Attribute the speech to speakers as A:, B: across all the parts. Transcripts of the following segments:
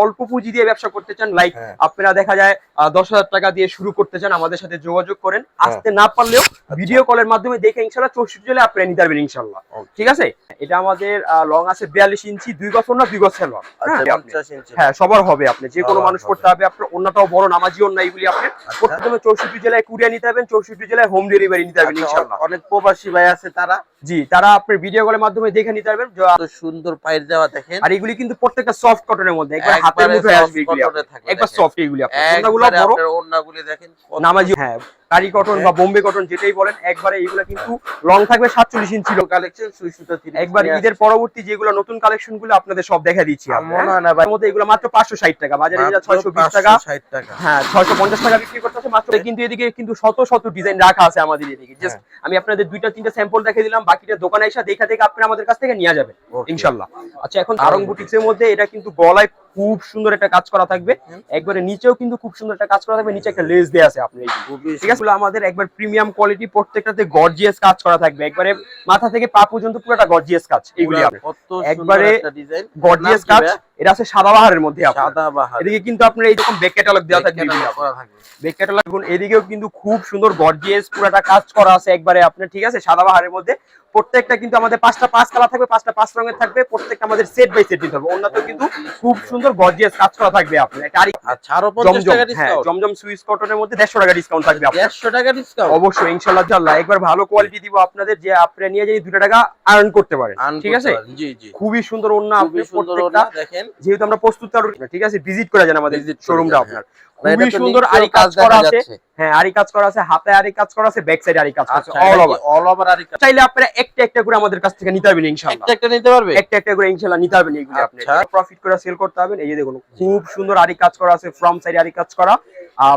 A: অল্প পুঁজি দিয়ে ব্যবসা করতে চান, লাইক আপনারা দেখা যায় 10,000 টাকা দিয়ে শুরু করতে চান, আমাদের সাথে যোগাযোগ করেন। আসতে না পারলেও ভিডিও কলের মাধ্যমে দেখে ইনশাআল্লাহ 64 জেলায় আপনারা নিতে পারবেন ইনশাআল্লাহ। ঠিক আছে, এটা আমাদের লং আছে 42 ইঞ্চি, 2 গজ ওড়না 2 গজ সালোয়ার। হ্যাঁ, সবার হবে, আপনি যে কোনো মানুষ করতে হবে। আপনার ওড়নাটাও বড়, নামাজি ওড়না, এইগুলি আপনি প্রথমে 64 জেলায় কুরিয়ার নিতে পারবেন, 64 জেলায় হোম ডেলিভারি নিতে পারবেন ইনশাআল্লাহ।
B: অনেক প্রবাসী ভাই আছে তারা,
A: জি, তারা আপনার ভিডিও কলের মাধ্যমে দেখে নিতে পারবেন।
B: সুন্দর পায়ের দেওয়া দেখেন,
A: আর এগুলি কিন্তু প্রত্যেকটা সফট কটনের মধ্যে, একবার হাতের মুঠোয় আসবে এগুলি, একবার সফট এগুলি। আপনার ওড়নাগুলো বড়,
B: ওড়নাগুলি দেখেন
A: নামাজি, হ্যাঁ কারি কটন বা বোম্বে কটন যেটাই বলেন, একবারে এইগুলা কিন্তু লং থাকবে 47 ইঞ্চি
B: কালেকশন, সুই সুতা
A: একবার ঈদের পরবর্তী যেগুলো নতুন কালেকশন গুলো আপনাদের সব দেখা দিচ্ছি। মনে হয় না ভাই, মধ্যে এগুলো মাত্র 560 টাকা, বাজারে যেটা 620 টাকা, হ্যাঁ 650 টাকা বিক্রি করতেছে মাত্র। কিন্তু এদিকে কিন্তু শত শত ডিজাইন রাখা আছে আমাদের এদিকে। জাস্ট আমি আপনাদের দুইটা তিনটা স্যাম্পল দেখিয়ে দিলাম, বাকিটা দোকানে এসে দেখা দেখে আপনারা আমাদের কাছ থেকে নিয়ে যাবেন ইনশাআল্লাহ। আচ্ছা, এখন আরং বুটিক্সের মধ্যে এটা কিন্তু গলায় খুব সুন্দর একটা কাজ করা থাকবে, একবারে নিচেও কিন্তু খুব সুন্দর একটা কাজ করা থাকবে, নিচে একটা লেস দেয়া আছে আপনার। ঠিক আছে, আমাদের একবার প্রিমিয়াম কোয়ালিটি, প্রত্যেকটাতে গর্জিয়াস কাজ করা থাকবে, একবারে মাথা থেকে পা পর্যন্ত পুরোটা গর্জিয়াস কাজ। এইগুলি একবারে গর্জিয়াস কাজ। এটা আছে সাদাবাহারের মধ্যে, এদিকে কিন্তু আপনার এইরকম ব্যাক ক্যাটালগ দেওয়া থাকবে, ব্যাক ক্যাটালগ। এদিকেও কিন্তু খুব সুন্দর গর্জিয়াস পুরোটা কাজ করা আছে একবারে আপনার। ঠিক আছে, সাদাবাহারের মধ্যে প্রত্যেকটা কিন্তু আমাদের 5টা 5 কালার থাকবে, 5টা 5 রঙের থাকবে, প্রত্যেকটা আমাদের সেট বাই সেট দিতে হবে। অন্যতেও কিন্তু খুব সুন্দর গর্জিয়াস কাজ করা থাকবে আপনার।
B: আচ্ছা, আরো 50 টাকা ডিসকাউন্ট,
A: জমজম সুইস কটনের মধ্যে 150 টাকা ডিসকাউন্ট থাকবে আপনার।
B: 150 টাকা ডিসকাউন্ট
A: অবশ্যই ইনশাআল্লাহ। একবার ভালো কোয়ালিটি দিব আপনাদের, যে আপনারা নিয়ে যাই 2 টাকা আর্ন করতে পারেন। ঠিক আছে,
B: জি জি,
A: খুবই সুন্দর ওন্না, আপনি প্রত্যেকটা দেখেন, যেহেতু আমরা প্রস্তুত কারণ, ঠিক আছে, ভিজিট করে যান আমাদের শোরুমটা আপনার। খুবই সুন্দর আরি কাজ করা আছে, হ্যাঁ আরি কাজ করা আছে, হাতে আরি কাজ করা আছে, ব্যাক সাইডে আরি কাজ করা আছে, অল ওভার আরি কাজ। চাইলে আপনারা একটা একটা করে আমাদের কাছ থেকে নিতে পারবেন ইনশাআল্লাহ।
B: একটা একটা নিতে পারবে,
A: একটা একটা করে ইনশাআল্লাহ নিতে পারবেন। এইগুলো আপনি প্রফিট করে সেল করতে পারবেন। এই যে দেখুন, খুব সুন্দর আরি কাজ করা আছে, ফ্রন্ট সাইডে আরি কাজ করা,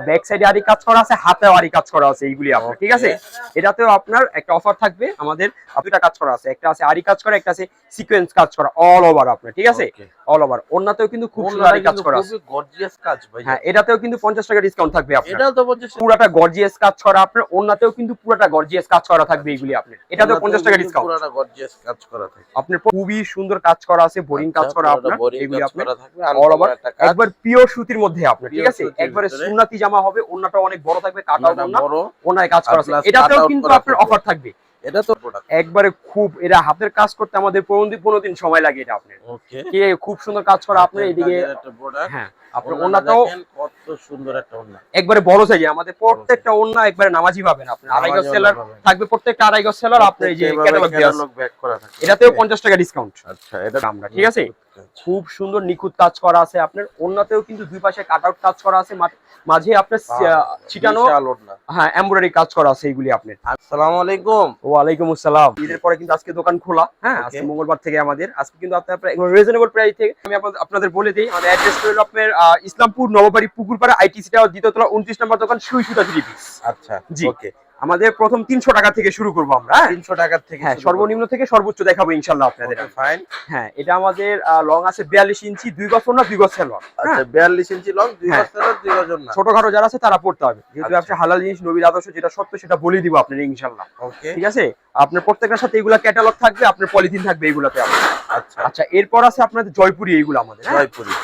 A: ব্যাক সাইডে আরি কাজ করা আছে, হাতেও আরি কাজ করা আছে, এইগুলি আপনার। ঠিক আছে, এটাতেও আপনার একটা অফার থাকবে আমাদের। দুটা কাজ করা আছে, একটা আছে আরি কাজ করা, একটা আছে সিকোয়েন্স কাজ করা, অল ওভার আপনার। ঠিক আছে, অল ওভার। ওন্নাতেও কিন্তু খুব সুন্দর আরি কাজ করা আছে,
B: গর্জিয়াস কাজ ভাই।
A: হ্যাঁ, এটাতেও কিন্তু 50 টাকা ডিসকাউন্ট থাকবে আপনার।
B: এটাও তো 50,
A: পুরোটা গর্জিয়াস কাজ করা আপনার। ওন্নাতেও কিন্তু পুরোটা গর্জিয়াস কাজ করা থাকবে এইগুলি আপনার। এটাতেও 50 টাকা ডিসকাউন্ট,
B: পুরোটা গর্জিয়াস কাজ করা থাকবে
A: আপনার। খুবই সুন্দর কাজ করা আছে, বোরিং কাজ করা আপনার, এইগুলি আপনার
B: থাকবে
A: অল ওভার, একবার পিওর সুতির মধ্যে আপনার। ঠিক আছে, একবারে সুন্নতি জামা হবে, ওন্নাটা অনেক বড় থাকবে, কাটাও বড়, ওন্নায় কাজ করা আছে। এটাতেও কিন্তু আপনার অফার থাকবে।
B: এটা তো প্রোডাক্ট
A: একবারে খুব, এরা হাতের কাজ করতে আমাদের 15 দিন সময় লাগে এটা আপনার। ওকে, খুব সুন্দর কাজ করা আপনার। এদিকে
B: একটা প্রোডাক্ট,
A: হ্যাঁ আপনার ওন্নাটাও
B: কত সুন্দর একটা ওন্না,
A: একবারে বড় সাইজে। আমাদের প্রত্যেকটা ওন্না একবারে নামাজি পাবেন আপনি। 2.5 গজ সেলার থাকবে, প্রত্যেকটা 2.5 গজ সেলার আপনার। এই যে ক্যাটালগ দেওয়া আছে,
B: ব্যাক করা থাকে,
A: এটাতেও 50 টাকা ডিসকাউন্ট।
B: আচ্ছা, এটা
A: আমরা। ঠিক আছে, খুব সুন্দর নিখুঁত কাজ করা আছে আপনার। ওন্নাতেও কিন্তু দুই পাশে কাট আউট কাজ করা আছে, মাঝে আপনার ছিটানো, হ্যাঁ এমব্রয়ডারি কাজ করা আছে এইগুলি আপনার।
B: আসসালামু আলাইকুম।
A: ওয়া আলাইকুম আসসালাম। ঈদের পরে কিন্তু আজকে দোকান খোলা, হ্যাঁ আজকে মঙ্গলবার থেকে আমাদের। আজকে কিন্তু আপনারা একদম রিজনেবল প্রাইস থেকে আমি আপনাদের বলে দেই, আমাদের অ্যাড্রেস হলো আপনার ইসলামপুর নববাড়ি পুকুরপাড়া আইটিসি টাওয়ার, দ্বিতীয় তলা 29 নম্বর দোকান, সুই সুতা 3 পিস।
B: আচ্ছা,
A: জি
B: ওকে।
A: আমাদের প্রথম 300 টাকা থেকে শুরু করব আমরা।
B: 300 টাকা থেকে,
A: হ্যাঁ সর্বনিম্ন থেকে সর্বোচ্চ দেখাবো ইনশাআল্লাহ আপনাদের।
B: ফাইন।
A: হ্যাঁ, এটা আমাদের লং আছে 42 ইঞ্চি, 2 গজ ওড়না 2 গজ সালোয়ার।
B: আচ্ছা, 42 ইঞ্চি লং, 2 গজ সালোয়ার, 2 গজ ওড়না।
A: ছোটখাটো যারা আছে তারা পড়তে হবে, যেহেতু ব্যবসা হালাল জিনিস, নবীর আদর্শ যেটা সত্য সেটা বলে দিব আপনাদের ইনশাআল্লাহ। ওকে, ঠিক আছে। আপনার প্রত্যেকটার সাথে এগুলা ক্যাটালগ থাকবে, আপনার পলিথিন থাকবে এগুলাতে আপনার। আচ্ছা আচ্ছা, এরপর আছে আপনাদের জয়পুরি, এইগুলো আমাদের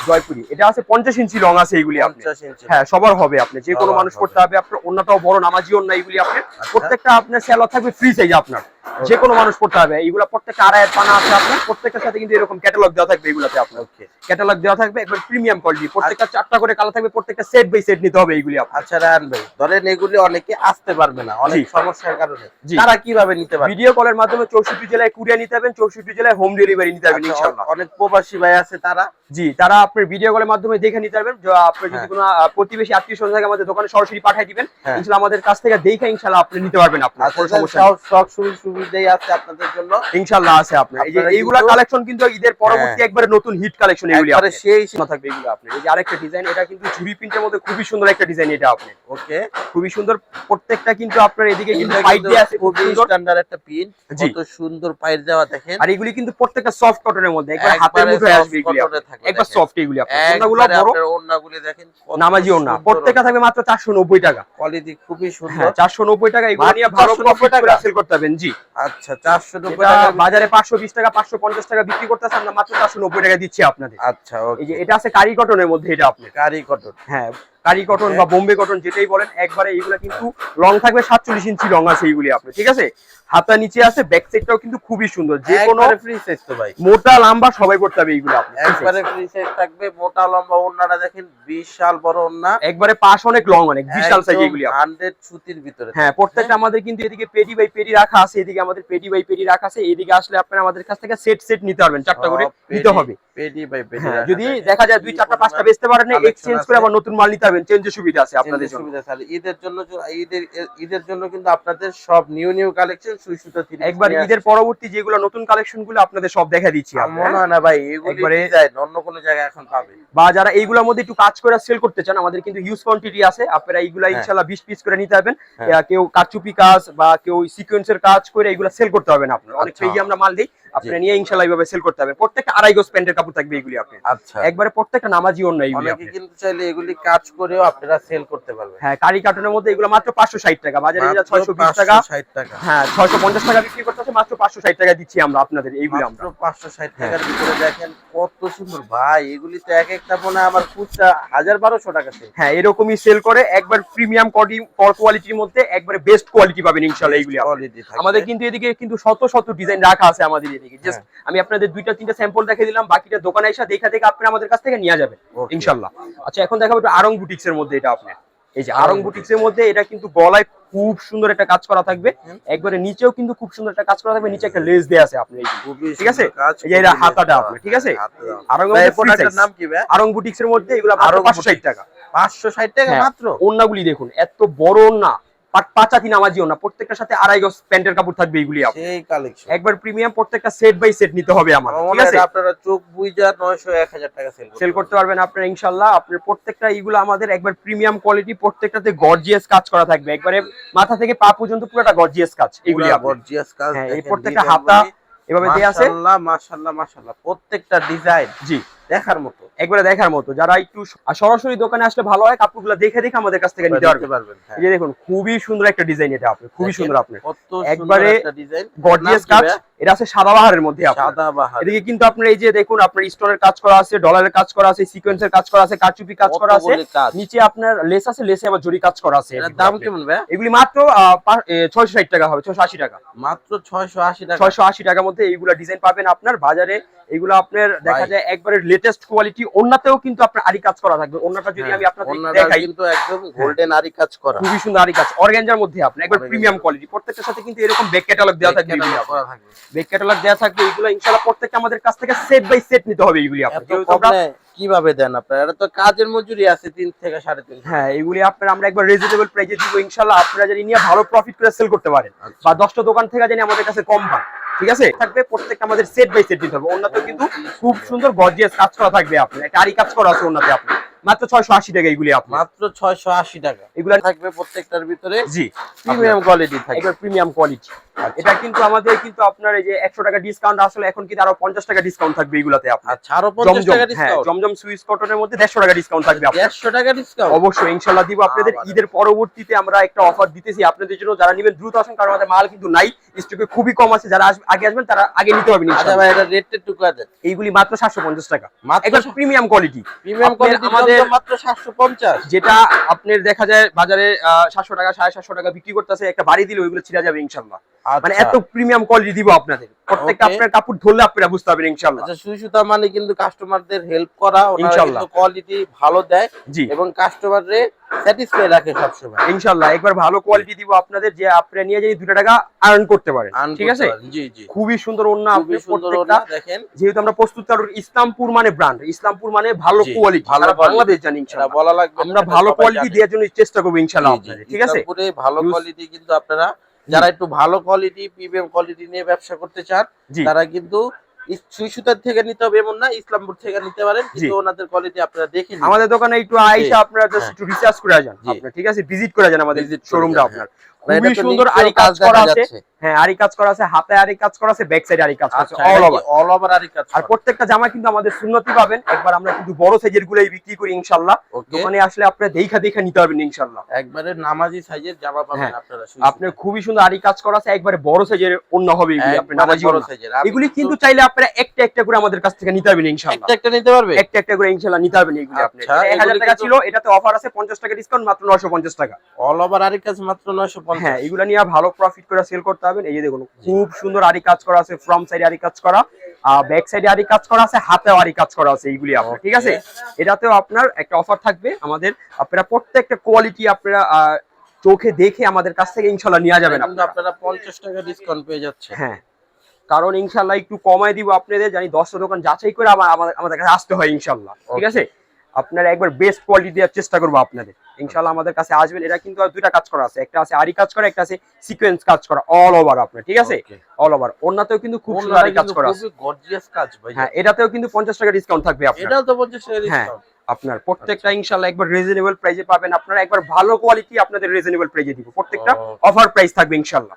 A: জয়পুরি। এটা আছে 50 ইঞ্চি লং আছে এইগুলি আপনার। হ্যাঁ, সবার হবে, আপনি যে কোনো মানুষ পড়তে হবে। আপনার ওন্নাটাও বড়, নামাজি ওন্না এইগুলি আপনার। প্রত্যেকটা আপনার সেলার থাকবে ফ্রি সাইজ আপনার, যে কোনো মানুষ পড়তে হবে। এইগুলা প্রত্যেকটা 2.5 পানা আছে আপনার। প্রত্যেকটার সাথে কিন্তু এরকম ক্যাটালগ দেওয়া থাকবে এইগুলাতে আপনার। ক্যাটালগ দেওয়া থাকবে, একবার প্রিমিয়াম কোয়ালিটি। প্রত্যেকটা 4টা করে কালার থাকবে, প্রত্যেকটা সেট বাই সেট নিতে হবে এইগুলি আপনার।
B: আচ্ছা রায়হান ভাই, ধরেন এগুলি অনেকে আসতে পারবে না অনেক সমস্যার কারণে, তারা কিভাবে নিতে পারবে?
A: ভিডিও কলের মাধ্যমে 64 জেলায় কুরিয়ার নিতে পারবেন, 64 জেলায় হোম ডেলিভারি নিতে পারবেন ইনশাআল্লাহ।
B: অনেক প্রবাসী ভাই আছে তারা,
A: জি, তারা আপনার ভিডিও কলের মাধ্যমে দেখে নিতে পারবেন। আপনি যদি কোনো প্রতিবেশী আত্মীয়স্বজন থাকে, আমাদের দোকানে সরাসরি পাঠিয়ে দিবেন ইনশাআল্লাহ। আমাদের কাছ থেকে দেখে ইনশাআল্লাহ আপনি নিতে পারবেন। আপনার কোনো সমস্যা নেই,
B: সব সুবিধাই আছে আপনাদের জন্য
A: ইনশাআল্লাহ আছে আপনার। এই যে এইগুলা কালেকশন কিন্তু ঈদের পরবর্তী একবারে নতুন হিট কালেকশন এগুলি আপনার। সেই সীমা থাকবে এগুলো আপনার। এই যে আরেকটা ডিজাইন, এটা কিন্তু ঝুরি প্রিন্টের মধ্যে খুবই সুন্দর একটা ডিজাইন এটা আপনি। ওকে, খুবই সুন্দর। প্রত্যেকটা কিন্তু আপনার এদিকে কিন্তু পাইপ দেয়া আছে, খুব
B: স্ট্যান্ডার্ড একটা পিন, কত সুন্দর পাইপ দেওয়া দেখেন।
A: আর এগুলি কিন্তু প্রত্যেকটা সফট কটনের মধ্যে, একবার হাতের মুঠোয় আসবে এগুলি, একবার সফট এগুলি আপনার। ওন্নাগুলো বড়,
B: ওন্নাগুলি দেখেন
A: নামাজি ওন্না। প্রত্যেকটা থাকবে মাত্র 490 টাকা।
B: কোয়ালিটি খুবই সুন্দর,
A: 490 টাকা। এগুলো নিয়ে ভালো প্রফিট করে সেল করতে পারবেন। জি,
B: আচ্ছা 490
A: এটা
B: টাকা
A: বাজারে 520 টাকা 550 টাকা বিক্রি করতেছে, আমরা মাত্র 490 টাকা দিচ্ছি আপনাদের।
B: আচ্ছা ওকে।
A: এই যে এটা আছে কারি কটনের মধ্যে, এটা আপনি
B: কারি কটন,
A: হ্যাঁ কারি কটন বা বোম্বে কটন যেটাই বলেন, একবারে এইগুলা কিন্তু লং থাকবে 47 ইঞ্চি লং আছে এইগুলি আপনি, ঠিক আছে। হাতা নিচে আছে, ব্যাক সাইডটাও কিন্তু খুবই সুন্দর, যে কোনো
B: ফ্রি সাইজ তো ভাই,
A: মোটা লম্বা সবাই করতে হবে এইগুলো আপনি,
B: একবারে ফ্রি সাইজ থাকবে। মোটা লম্বা ওন্নাটা দেখেন বিশাল বড় ওন্না,
A: একবারে পাশ অনেক লং, অনেক বিশাল সাইজ এইগুলি
B: 100 সুতির ভিতরে।
A: হ্যাঁ প্রত্যেকটা আমাদের কিন্তু এদিকে পেডি বাই পেডি রাখা আছে, এদিকে আমাদের পেডি বাই পেডি রাখা আছে। এদিকে আসলে আপনারা আমাদের কাছ থেকে সেট সেট নিতে পারবেন, 4টা করে নিতে হবে।
B: পেডি বাই পেডি,
A: যদি দেখা যায় 2 4টা 5টা বেচতে পারেন না, এক্সচেঞ্জ করে আবার নতুন মাল নিতে পারবেন, চেঞ্জের সুবিধা আছে আপনাদের জন্য।
B: সুবিধা আছে ঈদের জন্য কিন্তু আপনাদের সব নিউ কালেকশন সুই সুতা থ্রি
A: একবার ঈদের পরবর্তী যেগুলো নতুন কালেকশন গুলো আপনাদের সব দেখা দিচ্ছি।
B: মনে হয় না ভাই এগুলি ডিজাইন অন্য কোনো জায়গায় এখন পাবে,
A: বা যারা এইগুলোর মধ্যে একটু কাজ করে সেল করতে চান, আমাদের কিন্তু হিউজ কোয়ান্টিটি আছে, আপনারা এইগুলা ইনশাআল্লাহ 20 পিস করে নিতে পারবেন। কেউ কারচুপি কাজ বা কেউ সিকোয়েন্সের কাজ করে এইগুলা সেল করতে পারবেন আপনারা, অনেক পেজে আমরা মাল দেই, আপনারা নিয়ে ইনশাআল্লাহ এইভাবে সেল করতে পারবেন। প্রত্যেকটা 2.5 গজ প্যান্টের কাপড় থাকবে এইগুলি আপনি,
B: আচ্ছা
A: একবারে প্রত্যেকটা নামাজি ওন্না এইগুলি
B: অনেকে কিন্তু চাইলে এগুলি কাজ করেও আপনারা সেল করতে পারবেন।
A: হ্যাঁ কারি কার্টনের মধ্যে এগুলো মাত্র 560 টাকা, বাজারে যেটা 620 টাকা
B: 60 টাকা,
A: হ্যাঁ 650 টাকা বিক্রি করতেছে, মাত্র 560 টাকা দিচ্ছি আমরা আপনাদের এইগুলো। আমরা
B: 560 টাকার ভিতরে দেখেন কত সুন্দর ভাই, এগুলি তো এক একটা মনে আমার খুচরা 1000-1200 টাকা সেল।
A: হ্যাঁ এরকমই সেল করে, একবার প্রিমিয়াম কোয়ালিটির মধ্যে একবারে বেস্ট কোয়ালিটি পাবেন ইনশাআল্লাহ এইগুলি কোয়ালিটি। আমাদের কিন্তু এদিকে কিন্তু শত শত ডিজাইন রাখা আছে আমাদের এদিকে, জাস্ট আমি আপনাদের 2টা 3টা স্যাম্পল দেখিয়ে দিলাম, বাকিটা দোকানে এসে দেখা আপনারা আমাদের কাছ থেকে নিয়ে যাবেন ইনশাআল্লাহ। আচ্ছা এখন দেখাবো একটু আরং বুটিক্স এর মধ্যে, এটা আপনি এই যে আরং বুটিক্স এর মধ্যে, এটা কিন্তু গলায় খুব সুন্দর একটা কাজ করা থাকবে, একবারে নিচেও কিন্তু খুব সুন্দর একটা কাজ করা থাকবে, নিচে একটা লেস দেয়া আছে আপনি, ঠিক আছে। এই যে এটা হাতাটা আপনি, ঠিক আছে। আরং বুটিক্স নাম কি ভাই? আরং বুটিক্স এর মধ্যে এগুলো 560 টাকা,
B: 560 টাকা মাত্র।
A: ওন্নাগুলি দেখুন এত বড় ওন্না, পাঁচাতি নামাজিও না, প্রত্যেকটার সাথে 2.5 গজ প্যান্টের কাপড় থাকবে এইগুলি আপনি,
B: সেই কালেকশন
A: একবার প্রিমিয়াম, প্রত্যেকটা সেট বাই সেট নিতে হবে আমাদের, ঠিক আছে।
B: আপনারা চোখ বুইজা 900-1000 টাকা
A: সেল করতে পারবেন আপনারা ইনশাআল্লাহ। আপনার প্রত্যেকটা এইগুলো আমাদের একবার প্রিমিয়াম কোয়ালিটি, প্রত্যেকটাতে গর্জিয়াস কাজ করা থাকবে, একবারে মাথা থেকে পা পর্যন্ত পুরোটা গর্জিয়াস কাজ এইগুলি,
B: গর্জিয়াস কাজ।
A: হ্যাঁ এই প্রত্যেকটা হাতা এভাবে দেয়া আছে,
B: মাশাআল্লাহ মাশাআল্লাহ মাশাআল্লাহ, প্রত্যেকটা ডিজাইন
A: জি
B: দেখার মতো,
A: একবারে দেখার মতো। যারা একটু সরাসরি দোকানে আসলে ভালো হয়, কাপড়গুলো দেখে দেখে আমাদের কাছ থেকে নিতে পারবেন। এই যে দেখুন খুবই সুন্দর একটা ডিজাইন, এটা আপনি খুবই সুন্দর, আপনি একবারে গর্জিয়াস কাজ। এটা আছে সাদাবাহারের মধ্যে, সাদাবাহার। এদিকে কিন্তু আপনার এই যে দেখুন আপনার স্টোনের কাজ করা আছে, ডলারের কাজ করা আছে, সিকোয়েন্সের কাজ করা আছে, কারচুপি কাজ করা আছে, নিচে আপনার লেস আছে, লেসে আবার জরি কাজ করা আছে।
B: এর দাম কেমন ভাই?
A: এগুলি মাত্র 660 টাকা হবে, 680 টাকা,
B: মাত্র 680 টাকা।
A: 680 টাকার মধ্যে এইগুলা ডিজাইন পাবেন আপনার বাজারে। এগুলো আপনার দেখা যায় একবারে লেটেস্ট কোয়ালিটি, ওন্নাতেও কিন্তু আপনার আরি কাজ করা থাকবে। ওন্নাটা যদি আমি আপনাদের দেখাই,
B: কিন্তু একদম গোল্ডেন আরি কাজ করা,
A: খুবই সুন্দর আরি কাজ, অর্গানজার মধ্যে আপনি একবার প্রিমিয়াম কোয়ালিটি। প্রত্যেকটার সাথে কিন্তু এরকম ব্যাক ক্যাটালগ দেওয়া থাকবে, ব্যাক ক্যাটালগ দেওয়া থাকবে। এগুলো ইনশাআল্লাহ প্রত্যেকটা আমাদের কাছ থেকে সেট বাই সেট নিতে হবে এইগুলি আপনাদের।
B: কিভাবে দেন আপনারা? এটা তো কাজের মজুরি আছে 3 থেকে 3.5।
A: হ্যাঁ এগুলি আপনারা আমরা একবার রিজনেবল প্রাইসে দিব ইনশাআল্লাহ, আপনারা যদি নিয়ে ভালো প্রফিট করে সেল করতে পারেন, বা 10টা দোকান থেকে জানি আমাদের কাছে কম পান, ঠিক আছে। থাকবে প্রত্যেকটা আমাদের সেট বাই সেট দিতে হবে। ওন্নাতেও কিন্তু খুব সুন্দর গর্জিয়াস কাজ করা থাকবে, আপনার একটা আরি কাজ করা আছে ওন্নাতে, আপনি মাত্র 680 টাকা এগুলি, আপনি
B: মাত্র 680 টাকা।
A: এগুলো
B: থাকবে প্রত্যেকটার ভিতরে,
A: জি
B: প্রিমিয়াম কোয়ালিটি থাকবে,
A: একবার প্রিমিয়াম কোয়ালিটি। এটা কিন্তু আমাদের কিন্তু আপনার এই যে 100 টাকা ডিসকাউন্ট আসলে এখন কিন্তু আরো 50 টাকা ডিসকাউন্ট থাকবে এগুলাতে আপনার।
B: আচ্ছা আরো 50 টাকা ডিসকাউন্ট,
A: জমজম সুইস কটনের মধ্যে 150 টাকা ডিসকাউন্ট থাকবে আপনার।
B: 150 টাকা ডিসকাউন্ট
A: অবশ্যই ইনশাআল্লাহ দিব আপনাদের। ঈদের পরবর্তীতে আমরা একটা অফার দিতেছি আপনাদের জন্য, যারা নেবেন দ্রুত আসুন, কারণ আমাদের মাল কিন্তু নাই, স্টকে খুবই কম আছে। যারা আগে আসবেন তারা আগে নিতে পারবেন ইনশাআল্লাহ।
B: আচ্ছা ভাই এটা রেটটা একটু কয় দেন।
A: এইগুলি মাত্র 750 টাকা, একবার প্রিমিয়াম কোয়ালিটি।
B: প্রিমিয়াম কোয়ালিটি আমাদের মাত্র 750,
A: যেটা আপনার দেখা যায় বাজারে 700 টাকা 750 টাকা বিক্রি করতেছে, একটা বাড়ি দিলে ওইগুলো ছিড়া যাবে ইনশাআল্লাহ। মানে এত প্রিমিয়াম কোয়ালিটি দিব আপনাদের, প্রত্যেকটা আপনার কাপড় ধরলে আপনারা বুঝতে পারবেন ইনশাআল্লাহ।
B: আচ্ছা সুই সুতা মানে কিন্তু কাস্টমারদের হেল্প করা, ওনারা কিন্তু কোয়ালিটি ভালো দেয় এবং কাস্টমাররে স্যাটিসফাই রাখে সব সময়
A: ইনশাআল্লাহ। একবার ভালো কোয়ালিটি দিব আপনাদের, যে আপনারা নিয়ে যাই 2 টাকা আর্ন করতে পারেন, ঠিক আছে।
B: জি জি
A: খুবই সুন্দর ওন্না, আপনি প্রত্যেকটা
B: দেখেন।
A: যেহেতু আমরা প্রস্তুতকারক ইসলামপুর মানে ব্র্যান্ড, ইসলামপুর মানে ভালো কোয়ালিটি,
B: ভালো
A: বাংলাদেশ জানি ইনশাআল্লাহ
B: বলা লাগবে,
A: আমরা ভালো কোয়ালিটি দেওয়ার জন্য চেষ্টা করব ইনশাআল্লাহ আপনাদের, ঠিক আছে।
B: পুরো ভালো কোয়ালিটি কিন্তু আপনারা যারা একটু ভালো কোয়ালিটি প্রিমিয়াম কোয়ালিটি নিয়ে ব্যবসা করতে চান, তারা কিন্তু সুই সুতার থেকে নিতে হবে এমন না, ইসলামপুর থেকে নিতে পারেন, কিন্তু ওনাদের কোয়ালিটি আপনারা দেখে নিন।
A: আমাদের দোকানে একটু আইসা আপনারা জাস্ট একটু রিসার্চ করে যান আপনারা, ঠিক আছে, ভিজিট করে যান আমাদের শোরুমটা আপনার। খুবই সুন্দর আরি কাজ করা আছে। হ্যাঁ, আরি কাজ করা আছে, হাতে আরি কাজ করা আছে, ব্যাক সাইডে আরি কাজ করা আছে,
B: অল ওভার আরি কাজ।
A: আর প্রত্যেকটা জামা কিন্তু আমাদের সুন্নতি পাবেন। একবার আমরা কিন্তু বড় সাইজের গুলাই বিক্রি করি ইনশাআল্লাহ। দোকানে আসলে আপনি দেখা নিতে পারবেন ইনশাআল্লাহ।
B: একবারে নামাজি সাইজের জামা পাবেন আপনারা।
A: আপনার খুবই সুন্দর আরি কাজ করা আছে, একবারে বড় সাইজের ওন্না হবে এগুলি, আপনি নামাজি বড় সাইজের। এগুলি কিন্তু চাইলে আপনারা একটা একটা করে আমাদের কাছ থেকে নিতে পারবেন ইনশাআল্লাহ।
B: একটা নিতে পারবে,
A: একটা একটা করে ইনশাআল্লাহ নিতে পারবেন এগুলি আপনি। 1000 টাকা ছিল, এটাতে অফার আছে 50 টাকা ডিসকাউন্ট, মাত্র 950 টাকা।
B: অল ওভার আরি কাজ মাত্র 950।
A: হ্যাঁ, এগুলা নিয়ে ভালো প্রফিট করে সেল করতে পারবেন। এই যে দেখুন খুব সুন্দর আরি কাজ করা আছে, ফ্রন্ট সাইডে আরি কাজ করা, ব্যাক সাইডে আরি কাজ করা আছে, হাতেও আরি কাজ করা আছে এইগুলি আপনার। ঠিক আছে, এটাতেও আপনার একটা অফার থাকবে আমাদের। আপনারা প্রত্যেকটা কোয়ালিটি আপনারা চোখে দেখে আমাদের কাছ থেকে ইনশাআল্লাহ নিয়ে যাবেন।
B: আপনারা 50 টাকা ডিসকাউন্ট পেয়ে যাচ্ছে।
A: হ্যাঁ, কারণ ইনশাআল্লাহ একটু কমায় দিব আপনাদের, জানি 10টা দোকান যাচাই করে আমাদের কাছে আসতে হয় ইনশাআল্লাহ। ঠিক আছে, আপনারা একবার বেস্ট কোয়ালিটি দেওয়ার চেষ্টা করবো আপনাদের। ইনশাআল্লাহ আমাদের কাছে আসবেন। এটা কিন্তু দুইটা কাজ করা আছে, একটা আছে আরি কাজ করা, একটা আছে সিকোয়েন্স কাজ করা, অল ওভার আপনার। ঠিক আছে, অল ওভার। ওন্নাতেও কিন্তু খুব সুন্দর আরি কাজ করা আছে,
B: গর্জিয়াস কাজ ভাই।
A: হ্যাঁ, এটাতেও কিন্তু 50 টাকা ডিসকাউন্ট থাকবে আপনার।
B: এটাও তো 50 টাকা ডিসকাউন্ট।
A: আপনার প্রত্যেকটা ইনশাআল্লাহ একবার রিজনেবল প্রাইসে পাবেন আপনারা। একবার ভালো কোয়ালিটি আপনাদের রিজনেবল প্রাইসে দিব। প্রত্যেকটা অফার প্রাইস থাকবে ইনশাআল্লাহ।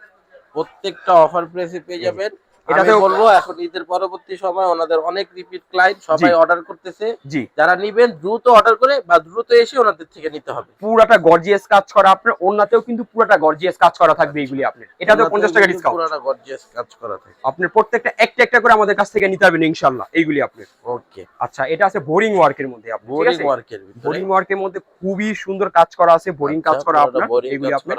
B: প্রত্যেকটা অফার প্রাইসে পেয়ে যাবেন। আমি বলবো এখন ঈদের পরবর্তী সময় ওনাদের অনেক রিপিট ক্লায়েন্ট সবাই অর্ডার করতেছে। যারা নেবেন দ্রুত অর্ডার করে বা দ্রুত এসে ওনাদের থেকে নিতে হবে।
A: পুরাটা গর্জিয়াস কাজ করা আপনার, ওন্নাতেও কিন্তু পুরাটা গর্জিয়াস কাজ করা থাকবে এগুলি আপনার। এটাতেও 50 টাকা ডিসকাউন্ট।
B: পুরাটা গর্জিয়াস কাজ করা থাকবে
A: আপনার। প্রত্যেকটা একটা একটা করে আমাদের কাছ থেকে নিতে পারবেন ইনশাআল্লাহ এইগুলি আপনার।
B: ওকে,
A: আচ্ছা, এটা আছে বোরিং ওয়ার্কের মধ্যে আপনার। ঠিক আছে, বোরিং ওয়ার্কের মধ্যে খুবই সুন্দর কাজ করা আছে, বোরিং কাজ করা আপনার। এগুলি আপনার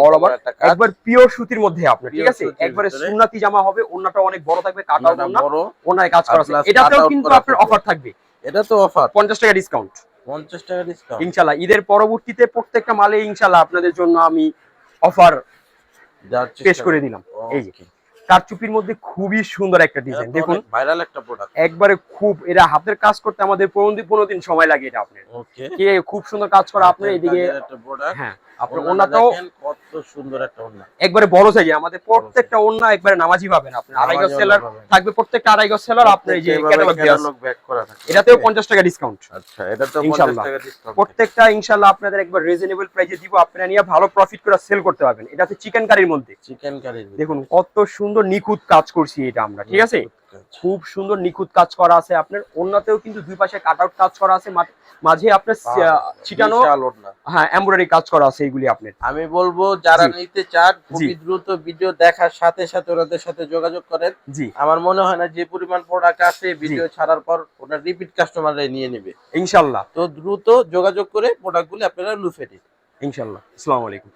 A: অল ওভার একবার পিওর সুতির মধ্যে আপনার। ঠিক আছে, একবারে সুন্নতি জামা হবে, ওন্নাটা অনেক বড় থাকবে, কাটাও ওন্না, ওন্নায় কাজ করা আছে। এটাতেও কিন্তু আপনার অফার থাকবে।
B: এটা তো অফার
A: 50 টাকা ডিসকাউন্ট।
B: 50 টাকা ডিসকাউন্ট
A: ইনশাআল্লাহ। ঈদের পরবর্তীতে প্রত্যেকটা মালে ইনশাআল্লাহ আপনাদের জন্য আমি অফার পেশ করে দিলাম। এই যে কারচুপির মধ্যে খুবই সুন্দর একটা ডিজাইন, দেখুন
B: ভাইরাল একটা প্রোডাক্ট।
A: একবারে খুব, এটা হাতের কাজ করতে আমাদের 15 দিন সময় লাগে এটা আপনার। ওকে, খুব সুন্দর কাজ করা আপনার। এইদিকে
B: একটা প্রোডাক্ট,
A: হ্যাঁ, আপনার ওন্নাটাও
B: কত সুন্দর একটা ওন্না,
A: একবারে বড় সাইজে। আমাদের প্রত্যেকটা ওন্না একবারে নামাজি পাবেন আপনার। 2.5 গজ সেলার থাকবে, প্রত্যেকটা 2.5 গজ সেলার আপনার। এই যে ক্যাটালগ ব্যাক করা থাকে, এটাতেও 50 টাকা ডিসকাউন্ট।
B: আচ্ছা, এটাতেও 50 টাকা ডিসকাউন্ট।
A: প্রত্যেকটা ইনশাআল্লাহ আপনাদের একবার রিজনেবল প্রাইসে দিব, আপনারা নিয়ে ভালো প্রফিট করে সেল করতে পারবেন। এটা হচ্ছে চিকেন কারির মধ্যে।
B: চিকেন কারি
A: দেখুন কত সুন্দর নিখুঁত কাজ করছি এটা আমরা। ঠিক আছে, খুব সুন্দর নিখুঁত কাজ করা আছে আপনার। ওন্নাতেও কিন্তু দুই পাশে কাট আউট কাজ করা আছে, মাঝে আপনার ছিটানো হ্যাঁ এমব্রয়ডারি কাজ করা আছে এইগুলি আপনার।
B: আমি বলবো যারা নিতে চান খুবই দ্রুত ভিডিও দেখার সাথে সাথে ওনাদের সাথে যোগাযোগ করেন। জি, আমার মনে হয় না যে পরিমাণ প্রোডাক্ট আছে ভিডিও ছাড়ার পর ওনার রিপিট কাস্টমাররা নিয়ে নেবে ইনশাআল্লাহ। তো দ্রুত যোগাযোগ করে প্রোডাক্টগুলো আপনারা লুফে নিন ইনশাআল্লাহ। আসসালামু আলাইকুম।